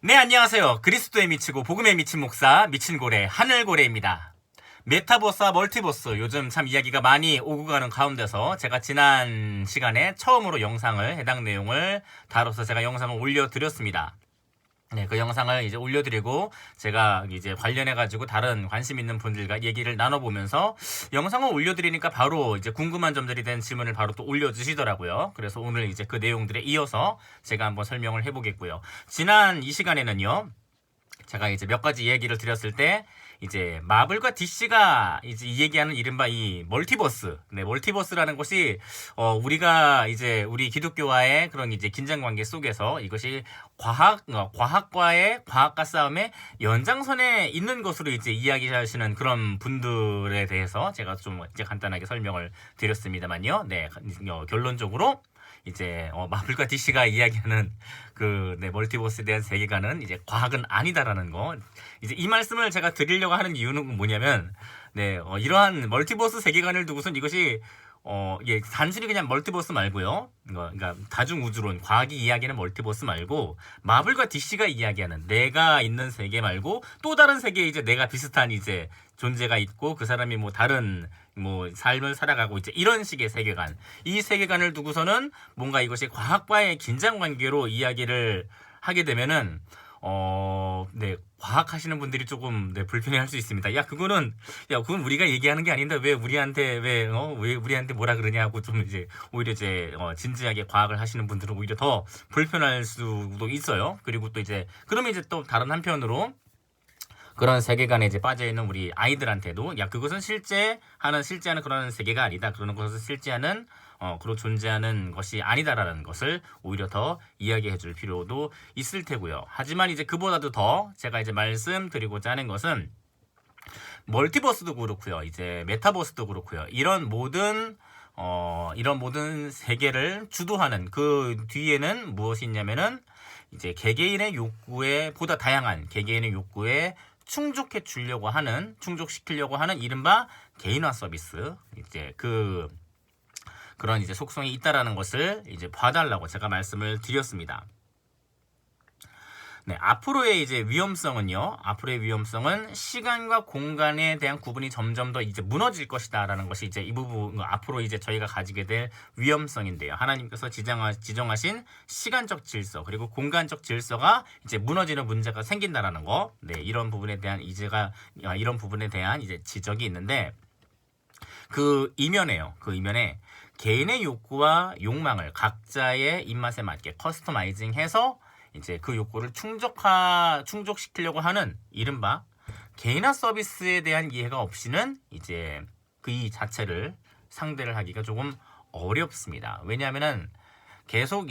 네, 안녕하세요. 그리스도에 미치고 복음에 미친 목사, 미친 고래, 하늘고래입니다. 메타버스와 멀티버스, 요즘 참 이야기가 많이 오고 가는 가운데서 제가 지난 시간에 처음으로 해당 내용을 다뤄서 제가 영상을 올려드렸습니다. 네, 그 영상을 이제 올려드리고 제가 이제 관련해가지고 다른 관심 있는 분들과 얘기를 나눠보면서 영상을 올려드리니까 바로 이제 궁금한 점들이 된 질문을 바로 또 올려주시더라고요. 그래서 오늘 이제 그 내용들에 이어서 제가 한번 설명을 해보겠고요. 지난 이 시간에는요, 제가 이제 몇 가지 얘기를 드렸을 때 이제 마블과 DC가 이제 이 얘기하는 이른바 이 멀티버스, 네, 멀티버스라는 것이 우리가 이제 우리 기독교와의 그런 이제 긴장 관계 속에서 이것이 과학과의 과학과 싸움의 연장선에 있는 것으로 이제 이야기하시는 그런 분들에 대해서 제가 좀 이제 간단하게 설명을 드렸습니다만요. 네, 결론적으로 이제 마블과 DC가 이야기하는 그 멀티버스에 대한 세계관은 이제 과학은 아니다라는 거. 이제 이 말씀을 제가 드리려고 하는 이유는 뭐냐면 이러한 멀티버스 세계관을 두고선 이것이 단순히 그냥 멀티버스 말고요. 그러니까 다중우주론, 과학이 이야기하는 멀티버스 말고 마블과 DC가 이야기하는 내가 있는 세계 말고 또 다른 세계에 이제 내가 비슷한 이제 존재가 있고 그 사람이 뭐 다른 삶을 살아가고 이제 이런 식의 세계관. 이 세계관을 두고서는 뭔가 이것이 과학과의 긴장 관계로 이야기를 하게 되면은 과학 하시는 분들이 조금 불편해할 수 있습니다. 그건 우리가 얘기하는 게 아닌데 왜 우리한테 뭐라 그러냐고 좀 이제 오히려 이제 진지하게 과학을 하시는 분들은 오히려 더 불편할 수도 있어요. 그리고 또 이제 그러면 이제 또 다른 한편으로 그런 세계관에 이제 빠져있는 우리 아이들한테도 그것은 실제하는 그런 세계가 아니다. 그런 것은 실제하는 그로 존재하는 것이 아니다라는 것을 오히려 더 이야기해 줄 필요도 있을 테고요. 하지만 이제 그보다도 더 제가 이제 말씀드리고자 하는 것은 멀티버스도 그렇고요. 이제 메타버스도 그렇고요. 이런 모든 세계를 주도하는 그 뒤에는 무엇이 있냐면은 이제 개개인의 욕구에 보다 다양한 개개인의 욕구에 충족시키려고 하는 이른바 개인화 서비스, 이제 그런 이제 속성이 있다라는 것을 이제 봐달라고 제가 말씀을 드렸습니다. 네, 앞으로의 위험성은 시간과 공간에 대한 구분이 점점 더 이제 무너질 것이다라는 것이 이제 이 부분, 앞으로 이제 저희가 가지게 될 위험성인데요. 하나님께서 지정하신 시간적 질서, 그리고 공간적 질서가 이제 무너지는 문제가 생긴다라는 거. 네, 이런 부분에 대한 이제 지적이 있는데, 그 이면에 개인의 욕구와 욕망을 각자의 입맛에 맞게 커스터마이징해서 이제 그 욕구를 충족시키려고 하는 이른바 개인화 서비스에 대한 이해가 없이는 이제 그 이 자체를 상대를 하기가 조금 어렵습니다. 왜냐하면은 계속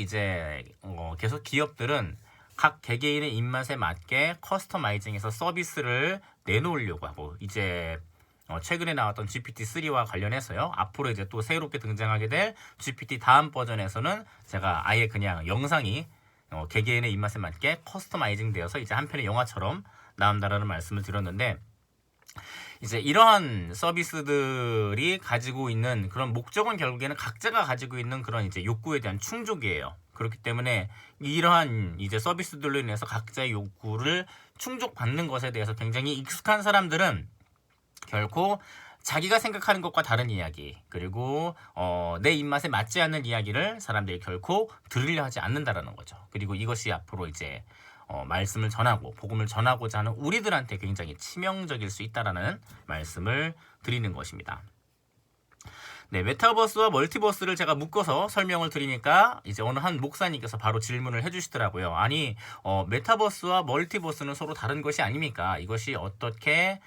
기업들은 각 개개인의 입맛에 맞게 커스터마이징해서 서비스를 내놓으려고 하고 이제 최근에 나왔던 GPT-3와 관련해서요. 앞으로 이제 또 새롭게 등장하게 될 GPT 다음 버전에서는 제가 아예 그냥 영상이 개개인의 입맛에 맞게 커스터마이징 되어서 이제 한편의 영화처럼 나온다라는 말씀을 드렸는데, 이제 이러한 서비스들이 가지고 있는 그런 목적은 결국에는 각자가 가지고 있는 그런 이제 욕구에 대한 충족이에요. 그렇기 때문에 이러한 이제 서비스들로 인해서 각자의 욕구를 충족받는 것에 대해서 굉장히 익숙한 사람들은 결코 자기가 생각하는 것과 다른 이야기, 그리고 내 입맛에 맞지 않는 이야기를 사람들이 결코 들으려 하지 않는다라는 거죠. 그리고 이것이 앞으로 이제 말씀을 전하고 복음을 전하고자 하는 우리들한테 굉장히 치명적일 수 있다라는 말씀을 드리는 것입니다. 네, 메타버스와 멀티버스를 제가 묶어서 설명을 드리니까 이제 어느 한 목사님께서 바로 질문을 해주시더라고요. 아니, 메타버스와 멀티버스는 서로 다른 것이 아닙니까? 이것이 어떻게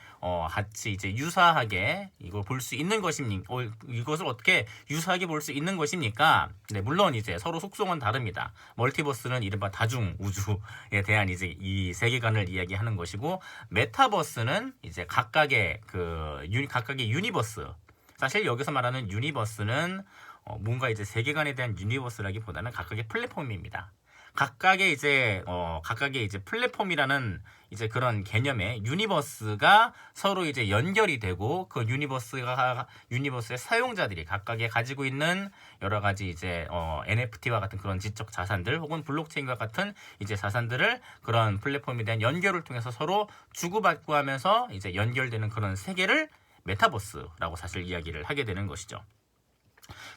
같이 이제 유사하게 이걸 볼 수 있는 것입니까? 이것을 어떻게 유사하게 볼 수 있는 것입니까? 네, 물론 이제 서로 속성은 다릅니다. 멀티버스는 이른바 다중 우주에 대한 이제 이 세계관을 이야기하는 것이고, 메타버스는 이제 각각의 유니버스. 사실 여기서 말하는 유니버스는 뭔가 이제 세계관에 대한 유니버스라기보다는 각각의 플랫폼입니다. 각각의 이제 플랫폼이라는 이제 그런 개념의 유니버스가 서로 이제 연결이 되고 그 유니버스의 사용자들이 각각의 가지고 있는 여러 가지 이제 NFT와 같은 그런 지적 자산들 혹은 블록체인과 같은 이제 자산들을 그런 플랫폼에 대한 연결을 통해서 서로 주고받고 하면서 이제 연결되는 그런 세계를 메타버스라고 사실 이야기를 하게 되는 것이죠.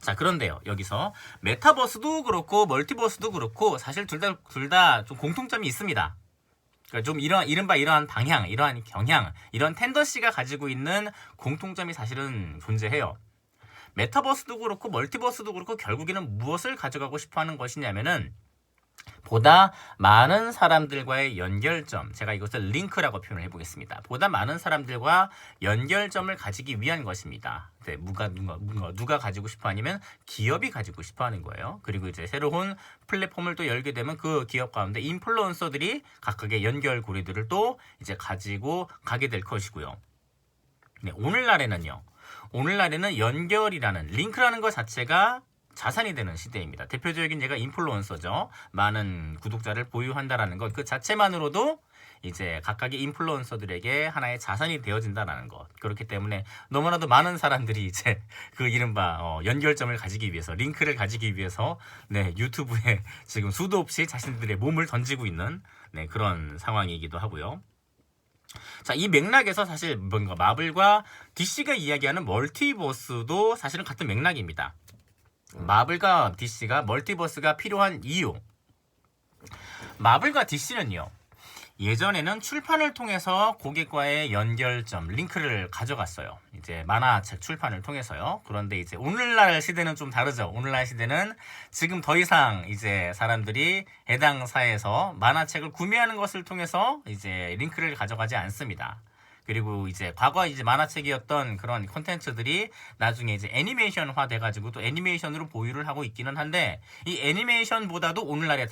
자, 그런데요, 여기서 메타버스도 그렇고 멀티버스도 그렇고 사실 둘 다 좀 공통점이 있습니다. 그러니까 좀 이른바 이러한 방향, 이러한 경향, 이런 텐던시가 가지고 있는 공통점이 사실은 존재해요. 메타버스도 그렇고 멀티버스도 그렇고 결국에는 무엇을 가져가고 싶어 하는 것이냐면은 보다 많은 사람들과의 연결점, 제가 이것을 링크라고 표현을 해보겠습니다. 보다 많은 사람들과 연결점을 가지기 위한 것입니다. 네, 누가 가지고 싶어 하냐면 기업이 가지고 싶어 하는 거예요. 그리고 이제 새로운 플랫폼을 또 열게 되면 그 기업 가운데 인플루언서들이 각각의 연결고리들을 또 이제 가지고 가게 될 것이고요. 네, 오늘날에는 연결이라는 링크라는 것 자체가 자산이 되는 시대입니다. 대표적인 예가 인플루언서죠. 많은 구독자를 보유한다라는 것, 그 자체만으로도 이제 각각의 인플루언서들에게 하나의 자산이 되어진다라는 것. 그렇기 때문에 너무나도 많은 사람들이 이제 그 이른바 연결점을 가지기 위해서, 링크를 가지기 위해서 네, 유튜브에 지금 수도 없이 자신들의 몸을 던지고 있는 네, 그런 상황이기도 하고요. 자, 이 맥락에서 사실 뭔가 마블과 DC가 이야기하는 멀티버스도 사실은 같은 맥락입니다. 마블과 DC가 멀티버스가 필요한 이유. 마블과 DC는요, 예전에는 출판을 통해서 고객과의 연결점, 링크를 가져갔어요. 이제 만화책 출판을 통해서요. 그런데 이제 오늘날 시대는 좀 다르죠. 오늘날 시대는 지금 더 이상 이제 사람들이 해당 사에서 만화책을 구매하는 것을 통해서 이제 링크를 가져가지 않습니다. 그리고 이제 과거 이제 만화책이었던 그런 콘텐츠들이 나중에 이제 애니메이션화 돼가지고 또 애니메이션으로 보유를 하고 있기는 한데, 이 애니메이션보다도 오늘날에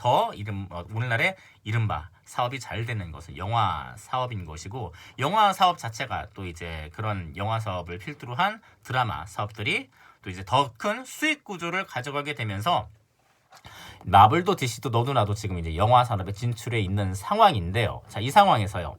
오늘날에 이른바 사업이 잘 되는 것은 영화 사업인 것이고, 영화 사업 자체가 또 이제 그런 영화 사업을 필두로 한 드라마 사업들이 또 이제 더 큰 수익 구조를 가져가게 되면서 마블도 DC도 너도 나도 지금 이제 영화 산업에 진출해 있는 상황인데요. 자, 이 상황에서요,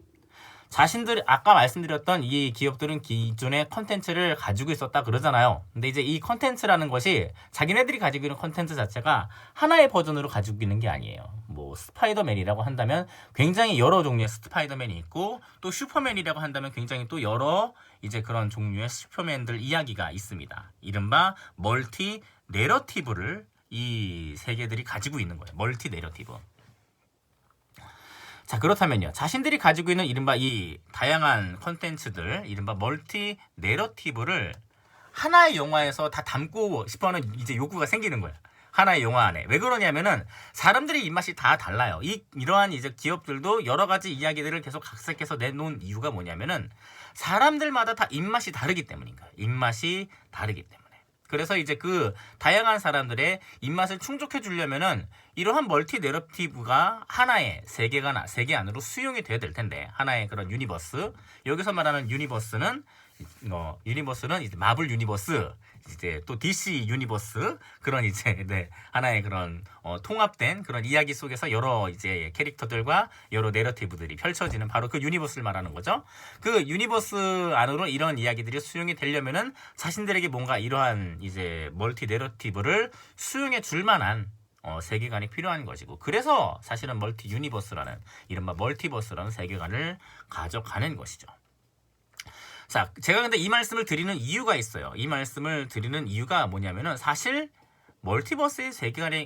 자신들 아까 말씀드렸던 이 기업들은 기존의 컨텐츠를 가지고 있었다 그러잖아요. 근데 이제 이 컨텐츠라는 것이 자기네들이 가지고 있는 컨텐츠 자체가 하나의 버전으로 가지고 있는 게 아니에요. 뭐 스파이더맨이라고 한다면 굉장히 여러 종류의 스파이더맨이 있고, 또 슈퍼맨이라고 한다면 굉장히 또 여러 이제 그런 종류의 슈퍼맨들 이야기가 있습니다. 이른바 멀티 내러티브를 이 세계들이 가지고 있는 거예요. 멀티 내러티브. 자, 그렇다면요, 자신들이 가지고 있는 이른바 이 다양한 컨텐츠들, 이른바 멀티 내러티브를 하나의 영화에서 다 담고 싶어하는 이제 욕구가 생기는 거예요. 하나의 영화 안에. 왜 그러냐면은 사람들의 입맛이 다 달라요. 이러한 이제 기업들도 여러 가지 이야기들을 계속 각색해서 내놓은 이유가 뭐냐면은 사람들마다 다 입맛이 다르기 때문인 거예요. 입맛이 다르기 때문에. 그래서 이제 그 다양한 사람들의 입맛을 충족해 주려면은 이러한 멀티 내러티브가 하나의 세계 안으로 수용이 돼야 될 텐데, 하나의 그런 유니버스, 여기서 말하는 유니버스는 이제 마블 유니버스, 이제 또 DC 유니버스, 그런 이제 네, 하나의 그런 통합된 그런 이야기 속에서 여러 이제 캐릭터들과 여러 내러티브들이 펼쳐지는 바로 그 유니버스를 말하는 거죠. 그 유니버스 안으로 이런 이야기들이 수용이 되려면은 자신들에게 뭔가 이러한 이제 멀티 내러티브를 수용해 줄 만한 세계관이 필요한 것이고, 그래서 사실은 멀티 유니버스라는 이른바 멀티버스라는 세계관을 가져가는 것이죠. 자, 제가 근데 이 말씀을 드리는 이유가 있어요. 이 말씀을 드리는 이유가 뭐냐면은 사실 멀티버스의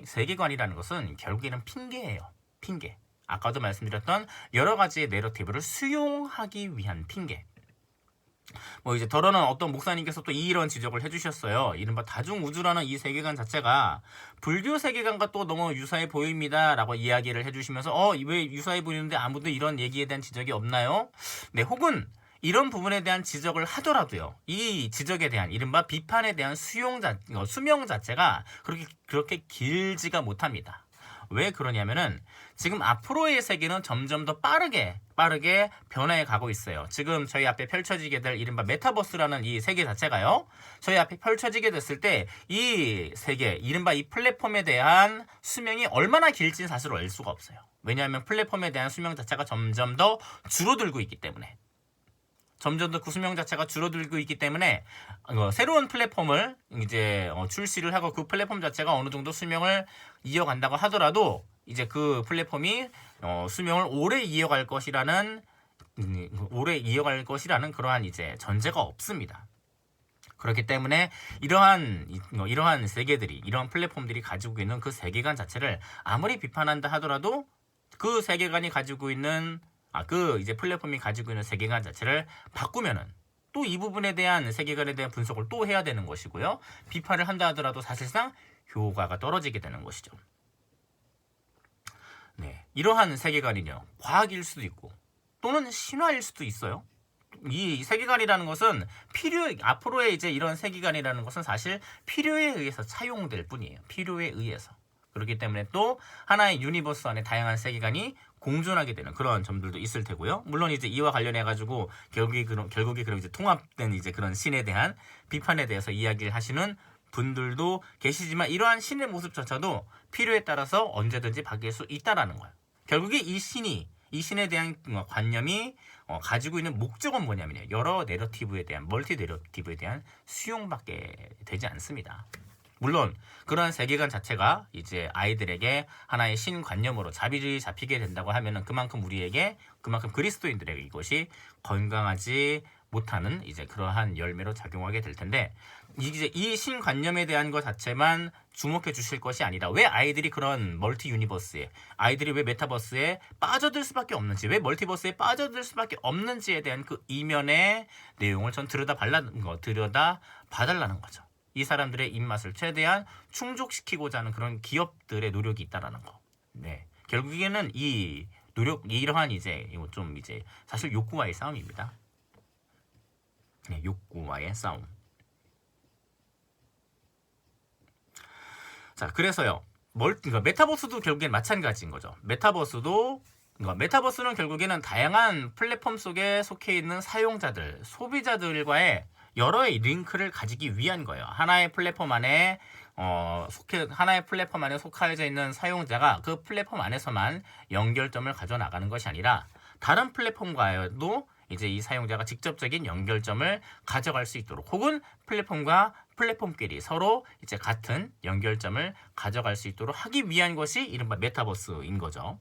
세계관이라는 것은 결국에는 핑계예요. 핑계. 아까도 말씀드렸던 여러 가지의 내러티브를 수용하기 위한 핑계. 뭐 이제 더러는 어떤 목사님께서 또 이런 지적을 해주셨어요. 이른바 다중우주라는 이 세계관 자체가 불교 세계관과 또 너무 유사해 보입니다 라고 이야기를 해주시면서 왜 유사해 보이는데 아무도 이런 얘기에 대한 지적이 없나요? 네, 혹은 이런 부분에 대한 지적을 하더라도요, 이 지적에 대한 이른바 비판에 대한 수명 자체가 그렇게 길지가 못합니다. 왜 그러냐면은 지금 앞으로의 세계는 점점 더 빠르게 변화해 가고 있어요. 지금 저희 앞에 펼쳐지게 될 이른바 메타버스라는 이 세계 자체가요. 저희 앞에 펼쳐지게 됐을 때 이 세계, 이른바 이 플랫폼에 대한 수명이 얼마나 길지는 사실 알 수가 없어요. 왜냐하면 플랫폼에 대한 수명 자체가 점점 더 줄어들고 있기 때문에. 점점 더 그 수명 자체가 줄어들고 있기 때문에 새로운 플랫폼을 이제 출시를 하고 그 플랫폼 자체가 어느 정도 수명을 이어간다고 하더라도 이제 그 플랫폼이 수명을 오래 이어갈 것이라는 그러한 이제 전제가 없습니다. 그렇기 때문에 이러한 세계들이, 이러한 플랫폼들이 가지고 있는 그 세계관 자체를 아무리 비판한다 하더라도 그 세계관이 가지고 있는 이제 플랫폼이 가지고 있는 세계관 자체를 바꾸면은 또 이 부분에 대한 세계관에 대한 분석을 또 해야 되는 것이고요. 비판을 한다 하더라도 사실상 효과가 떨어지게 되는 것이죠. 네, 이러한 세계관이요, 과학일 수도 있고 또는 신화일 수도 있어요. 이 세계관이라는 것은 앞으로의 이제 이런 세계관이라는 것은 사실 필요에 의해서 차용될 뿐이에요. 필요에 의해서. 그렇기 때문에 또 하나의 유니버스 안에 다양한 세계관이 공존하게 되는 그런 점들도 있을 테고요. 물론 이제 이와 관련해 가지고 결국에 그런 이제 통합된 이제 그런 신에 대한 비판에 대해서 이야기를 하시는 분들도 계시지만 이러한 신의 모습조차도 필요에 따라서 언제든지 바뀔 수 있다라는 거예요. 결국에 이 신에 대한 관념이 가지고 있는 목적은 뭐냐면요, 여러 내러티브에 대한, 멀티 내러티브에 대한 수용밖에 되지 않습니다. 물론 그러한 세계관 자체가 이제 아이들에게 하나의 신관념으로 자비를 잡히게 된다고 하면은 그만큼 그리스도인들에게 이것이 건강하지 못하는 이제 그러한 열매로 작용하게 될 텐데, 이제 이 신관념에 대한 것 자체만 주목해 주실 것이 아니라 왜 아이들이 그런 멀티 유니버스에, 아이들이 왜 메타버스에 빠져들 수밖에 없는지, 왜 멀티버스에 빠져들 수밖에 없는지에 대한 그 이면의 내용을 전 들여다 봐달라는 거죠. 이 사람들의 입맛을 최대한 충족시키고자 하는 그런 기업들의 노력이 있다라는 거. 네, 결국에는 이러한 이제 좀 이제 사실 욕구와의 싸움입니다. 네, 욕구와의 싸움. 자, 그래서요, 메타버스도 결국엔 마찬가지인 거죠. 메타버스는 결국에는 다양한 플랫폼 속에 속해 있는 사용자들, 소비자들과의 여러의 링크를 가지기 위한 거예요. 하나의 플랫폼 안에 속하여져 있는 사용자가 그 플랫폼 안에서만 연결점을 가져 나가는 것이 아니라 다른 플랫폼과도 이제 이 사용자가 직접적인 연결점을 가져갈 수 있도록, 혹은 플랫폼과 플랫폼끼리 서로 이제 같은 연결점을 가져갈 수 있도록 하기 위한 것이 이른바 메타버스인 거죠.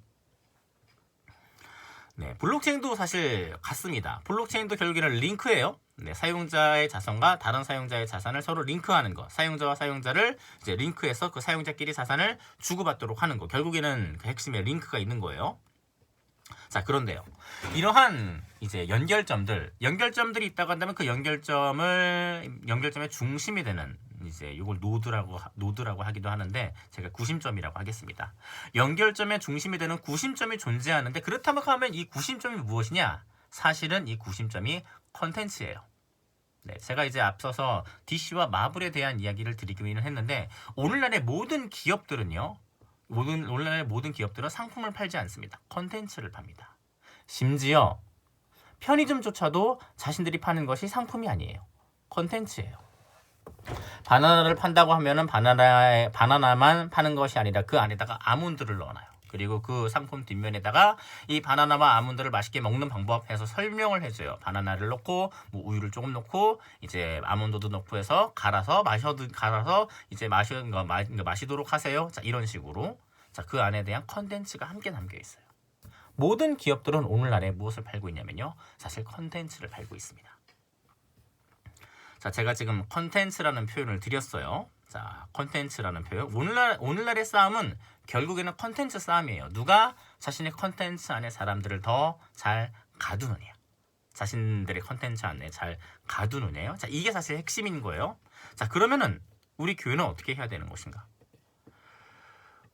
네, 블록체인도 사실 같습니다. 블록체인도 결국에는 링크예요. 네, 사용자의 자산과 다른 사용자의 자산을 서로 링크하는 거, 사용자와 사용자를 이제 링크해서 그 사용자끼리 자산을 주고받도록 하는 거, 결국에는 그 핵심에 링크가 있는 거예요. 자, 그런데요, 이러한 이제 연결점들이 있다고 한다면 그 연결점의 중심이 되는, 이제 이걸 노드라고 하기도 하는데 제가 구심점이라고 하겠습니다. 연결점의 중심이 되는 구심점이 존재하는데, 그렇다면 하면 이 구심점이 무엇이냐? 사실은 이 구심점이 컨텐츠예요. 네, 제가 이제 앞서서 DC와 마블에 대한 이야기를 드리기는 했는데, 오늘날의 모든 기업들은 상품을 팔지 않습니다. 컨텐츠를 팝니다. 심지어 편의점조차도 자신들이 파는 것이 상품이 아니에요. 컨텐츠예요. 바나나를 판다고 하면은 바나나만 파는 것이 아니라 그 안에다가 아몬드를 넣어놔요. 그리고 그 상품 뒷면에다가 이 바나나와 아몬드를 맛있게 먹는 방법 해서 설명을 해줘요. 바나나를 넣고 우유를 조금 넣고 이제 아몬드도 넣고 해서 갈아서 이제 마시도록 하세요. 자, 이런 식으로. 자, 그 안에 대한 컨텐츠가 함께 담겨 있어요. 모든 기업들은 오늘날에 무엇을 팔고 있냐면요, 사실 컨텐츠를 팔고 있습니다. 자, 제가 지금 컨텐츠라는 표현을 드렸어요. 자, 컨텐츠라는 표현. 오늘날의 싸움은 결국에는 컨텐츠 싸움이에요. 누가 자신의 컨텐츠 안에 사람들을 더 잘 가두느냐. 자신들의 컨텐츠 안에 잘 가두느냐요. 자, 이게 사실 핵심인 거예요. 자, 그러면은 우리 교회는 어떻게 해야 되는 것인가?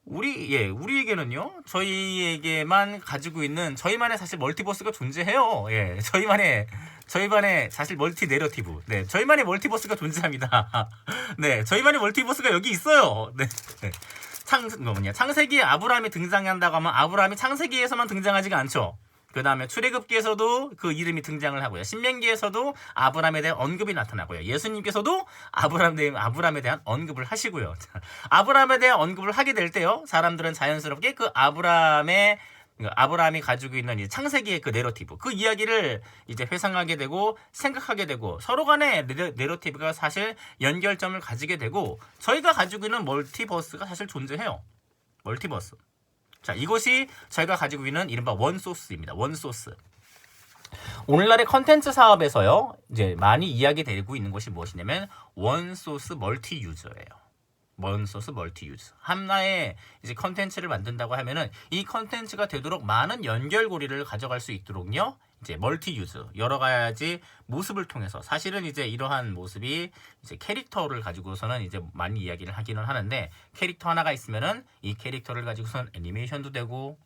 우리에게는요, 저희에게만 가지고 있는 저희만의 사실 멀티버스가 존재해요. 예, 저희만의 사실 멀티 내러티브. 네, 저희만의 멀티버스가 존재합니다. 네, 저희만의 멀티버스가 여기 있어요. 네. 창세기에 아브라함이 등장한다고 하면 아브라함이 창세기에서만 등장하지가 않죠. 그 다음에 출애굽기에서도 그 이름이 등장을 하고요. 신명기에서도 아브라함에 대한 언급이 나타나고요. 예수님께서도 아브라함에 대한 언급을 하시고요. 아브라함에 대한 언급을 하게 될 때요, 사람들은 자연스럽게 그 아브라함이 가지고 있는 이 창세기의 그 내러티브, 그 이야기를 이제 회상하게 되고 생각하게 되고 서로 간의 내러티브가 사실 연결점을 가지게 되고 저희가 가지고 있는 멀티버스가 사실 존재해요. 멀티버스. 자, 이것이 저희가 가지고 있는 이른바 원소스입니다. 원소스. 오늘날의 컨텐츠 사업에서요, 이제 많이 이야기되고 있는 것이 무엇이냐면 원소스 멀티 유저예요. 원소스 멀티 유저. 하나의 이제 컨텐츠를 만든다고 하면은 이 컨텐츠가 되도록 많은 연결고리를 가져갈 수 있도록요, 이제 멀티 유저, 여러 가지 모습을 통해서, 사실은 이제 이러한 모습이 이제 캐릭터를 가지고서는 이제 많이 이야기를 하기는 하는데, 캐릭터 하나가 있으면은 이 캐릭터를 가지고서는 애니메이션도 되고,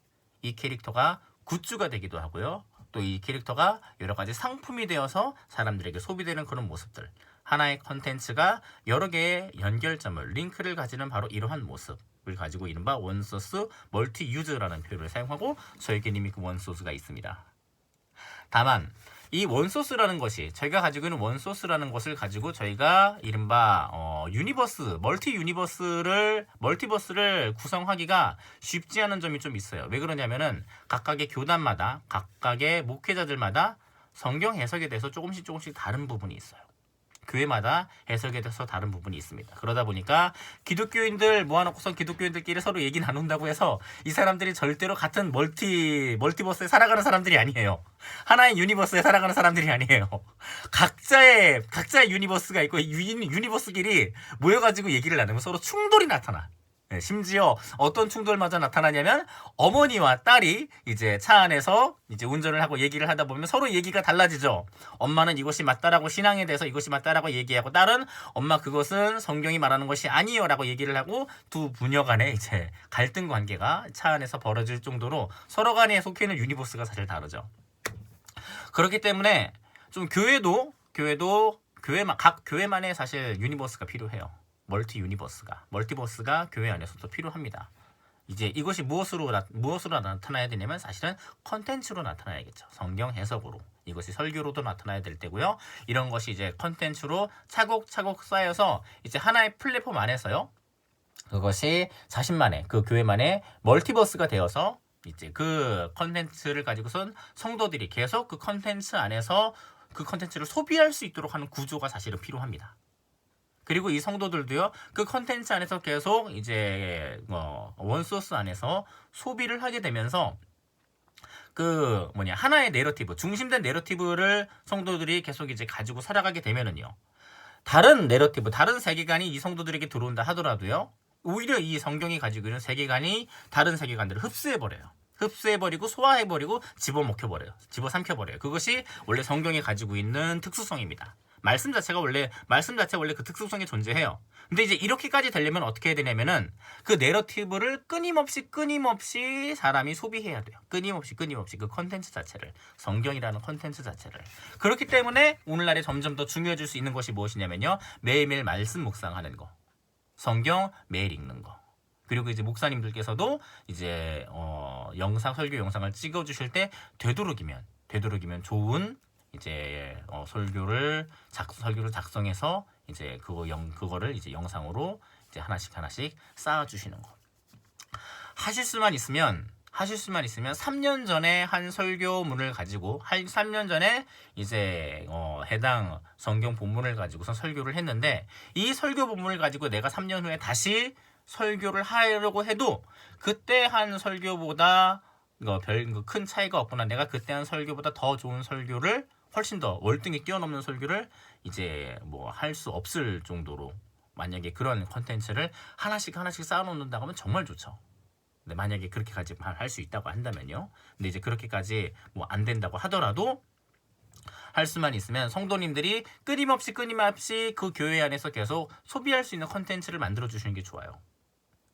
이 캐릭터가 굿즈가 되기도 하고요, 또 이 캐릭터가 여러 가지 상품이 되어서 사람들에게 소비되는 그런 모습들. 하나의 컨텐츠가 여러 개의 연결점을, 링크를 가지는 바로 이러한 모습을 가지고 이른바 원소스 멀티 유저라는 표현을 사용하고 저에게는 그 원소스가 있습니다. 다만 이 원소스라는 것이, 저희가 가지고 있는 원소스라는 것을 가지고 저희가 이른바 멀티버스를 구성하기가 쉽지 않은 점이 좀 있어요. 왜 그러냐면은 각각의 교단마다, 각각의 목회자들마다 성경 해석에 대해서 조금씩 다른 부분이 있어요. 교회마다 해석에 대해서 다른 부분이 있습니다. 그러다 보니까 기독교인들 모아놓고선 기독교인들끼리 서로 얘기 나눈다고 해서 이 사람들이 절대로 같은 멀티버스에 살아가는 사람들이 아니에요. 하나의 유니버스에 살아가는 사람들이 아니에요. 각자의 유니버스가 있고 유니버스끼리 모여가지고 얘기를 나누면 서로 충돌이 나타나. 네, 심지어 어떤 충돌마저 나타나냐면 어머니와 딸이 이제 차 안에서 이제 운전을 하고 얘기를 하다 보면 서로 얘기가 달라지죠. 엄마는 이것이 맞다라고, 신앙에 대해서 이것이 맞다라고 얘기하고, 딸은 엄마 그것은 성경이 말하는 것이 아니요라고 얘기를 하고, 두 부녀 간에 이제 갈등 관계가 차 안에서 벌어질 정도로 서로 간에 속해 있는 유니버스가 사실 다르죠. 그렇기 때문에 좀 각 교회만의 사실 유니버스가 필요해요. 멀티버스가 교회 안에서도 필요합니다. 이제 이것이 무엇으로 나타나야 되냐면 사실은 컨텐츠로 나타나야겠죠. 성경 해석으로. 이것이 설교로도 나타나야 될 때고요. 이런 것이 이제 컨텐츠로 차곡차곡 쌓여서 이제 하나의 플랫폼 안에서요, 그것이 자신만의, 그 교회만의 멀티버스가 되어서 이제 그 컨텐츠를 가지고선 성도들이 계속 그 컨텐츠 안에서 그 컨텐츠를 소비할 수 있도록 하는 구조가 사실은 필요합니다. 그리고 이 성도들도요, 그 컨텐츠 안에서 계속 이제 원소스 안에서 소비를 하게 되면서 하나의 내러티브, 중심된 내러티브를 성도들이 계속 이제 가지고 살아가게 되면은요, 다른 내러티브, 다른 세계관이 이 성도들에게 들어온다 하더라도요, 오히려 이 성경이 가지고 있는 세계관이 다른 세계관들을 흡수해버리고 소화해버리고 집어삼켜버려요. 그것이 원래 성경이 가지고 있는 특수성입니다. 말씀 자체가 원래 그 특수성이 존재해요. 근데 이제 이렇게까지 되려면 어떻게 해야 되냐면은 그 내러티브를 끊임없이 사람이 소비해야 돼요. 끊임없이 그 컨텐츠 자체를, 성경이라는 컨텐츠 자체를. 그렇기 때문에 오늘날에 점점 더 중요해질 수 있는 것이 무엇이냐면요, 매일매일 말씀 묵상하는 거, 성경 매일 읽는 거. 그리고 이제 목사님들께서도 이제 설교 영상을 찍어주실 때 되도록이면 좋은 이제 설교를 작성해서 이제 그거를 이제 영상으로 이제 하나씩 쌓아주시는 거. 하실 수만 있으면 3년 전에 한 설교문을 가지고 3년 전에 이제 해당 성경 본문을 가지고서 설교를 했는데, 이 설교 본문을 가지고 내가 3년 후에 다시 설교를 하려고 해도 그때 한 설교보다 별 큰 차이가 없거나, 내가 그때 한 설교보다 더 좋은 설교를, 훨씬 더 월등히 뛰어넘는 설교를 이제 할 수 없을 정도로, 만약에 그런 컨텐츠를 하나씩 쌓아놓는다고 하면 정말 좋죠. 근데 만약에 그렇게까지 할 수 있다고 한다면요. 근데 이제 그렇게까지 안 된다고 하더라도 할 수만 있으면 성도님들이 끊임없이 그 교회 안에서 계속 소비할 수 있는 컨텐츠를 만들어 주시는 게 좋아요.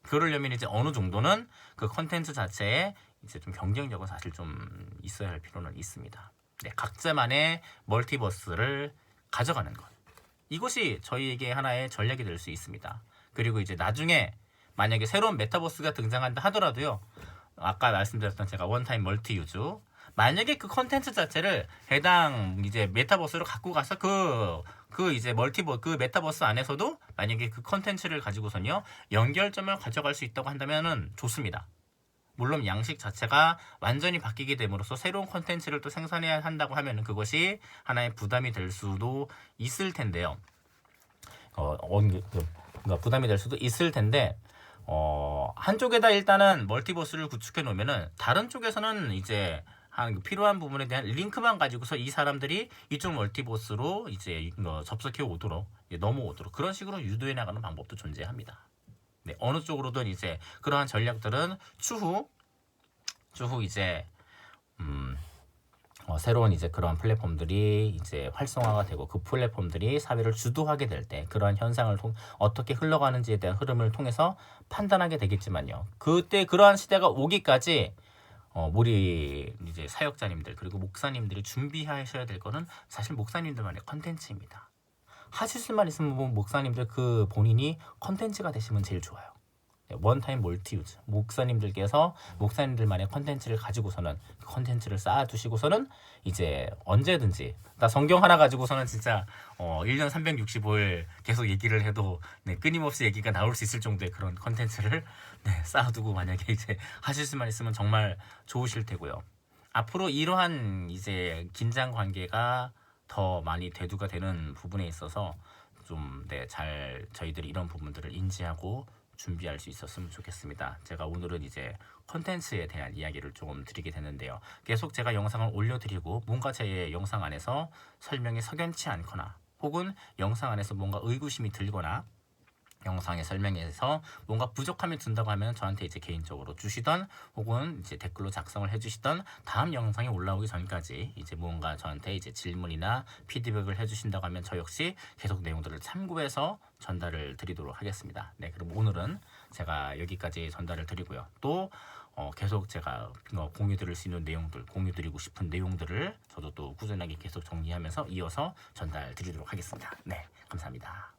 그러려면 이제 어느 정도는 그 컨텐츠 자체에 이제 좀 경쟁력은 사실 좀 있어야 할 필요는 있습니다. 네, 각자만의 멀티버스를 가져가는 것. 이것이 저희에게 하나의 전략이 될 수 있습니다. 그리고 이제 나중에 만약에 새로운 메타버스가 등장한다 하더라도요. 아까 말씀드렸던 제가 원타임 멀티 유즈 만약에 그 컨텐츠 자체를 해당 이제 메타버스로 갖고 가서 그 이제 그 메타버스 안에서도 만약에 그 컨텐츠를 가지고선요 연결점을 가져갈 수 있다고 한다면은 좋습니다. 물론 양식 자체가 완전히 바뀌게 됨으로써 새로운 컨텐츠를 또 생산해야 한다고 하면은 그것이 하나의 부담이 될 수도 있을 텐데요. 그러니까 부담이 될 수도 있을 텐데 한쪽에다 일단은 멀티버스를 구축해 놓으면은 다른 쪽에서는 이제 필요한 부분에 대한 링크만 가지고서 이 사람들이 이쪽 멀티버스로 이제 접속해 오도록 넘어오도록 그런 식으로 유도해 나가는 방법도 존재합니다. 네, 어느 쪽으로든 이제 그러한 전략들은 추후 이제 새로운 이제 그런 플랫폼들이 이제 활성화가 되고 그 플랫폼들이 사회를 주도하게 될 때 그러한 현상을 어떻게 흘러가는지에 대한 흐름을 통해서 판단하게 되겠지만요. 그때 그러한 시대가 오기까지 우리 이제 사역자님들 그리고 목사님들이 준비하셔야 될 거는 사실 목사님들만의 컨텐츠입니다. 하실 수만 있으면 목사님들 그 본인이 컨텐츠가 되시면 제일 좋아요. 원타임 멀티 유즈 목사님들께서 목사님들만의 컨텐츠를 가지고서는 그 컨텐츠를 쌓아두시고서는 이제 언제든지 나 성경 하나 가지고서는 진짜 1년 365일 계속 얘기를 해도 끊임없이 얘기가 나올 수 있을 정도의 그런 컨텐츠를 쌓아두고 만약에 이제 하실 수만 있으면 정말 좋으실 테고요. 앞으로 이러한 이제 긴장 관계가 더 많이 대두가 되는 부분에 있어서 좀 잘 저희들이 이런 부분들을 인지하고 준비할 수 있었으면 좋겠습니다. 제가 오늘은 이제 컨텐츠에 대한 이야기를 조금 드리게 되는데요. 계속 제가 영상을 올려드리고 뭔가 제 영상 안에서 설명이 석연치 않거나 혹은 영상 안에서 뭔가 의구심이 들거나 영상의 설명에서 뭔가 부족함이 든다고 하면 저한테 이제 개인적으로 주시던 혹은 이제 댓글로 작성을 해주시던 다음 영상이 올라오기 전까지 이제 뭔가 저한테 이제 질문이나 피드백을 해주신다고 하면 저 역시 계속 내용들을 참고해서 전달을 드리도록 하겠습니다. 네, 그럼 오늘은 제가 여기까지 전달을 드리고요. 또 계속 제가 공유 드릴 수 있는 내용들, 공유 드리고 싶은 내용들을 저도 또 꾸준하게 계속 정리하면서 이어서 전달 드리도록 하겠습니다. 네, 감사합니다.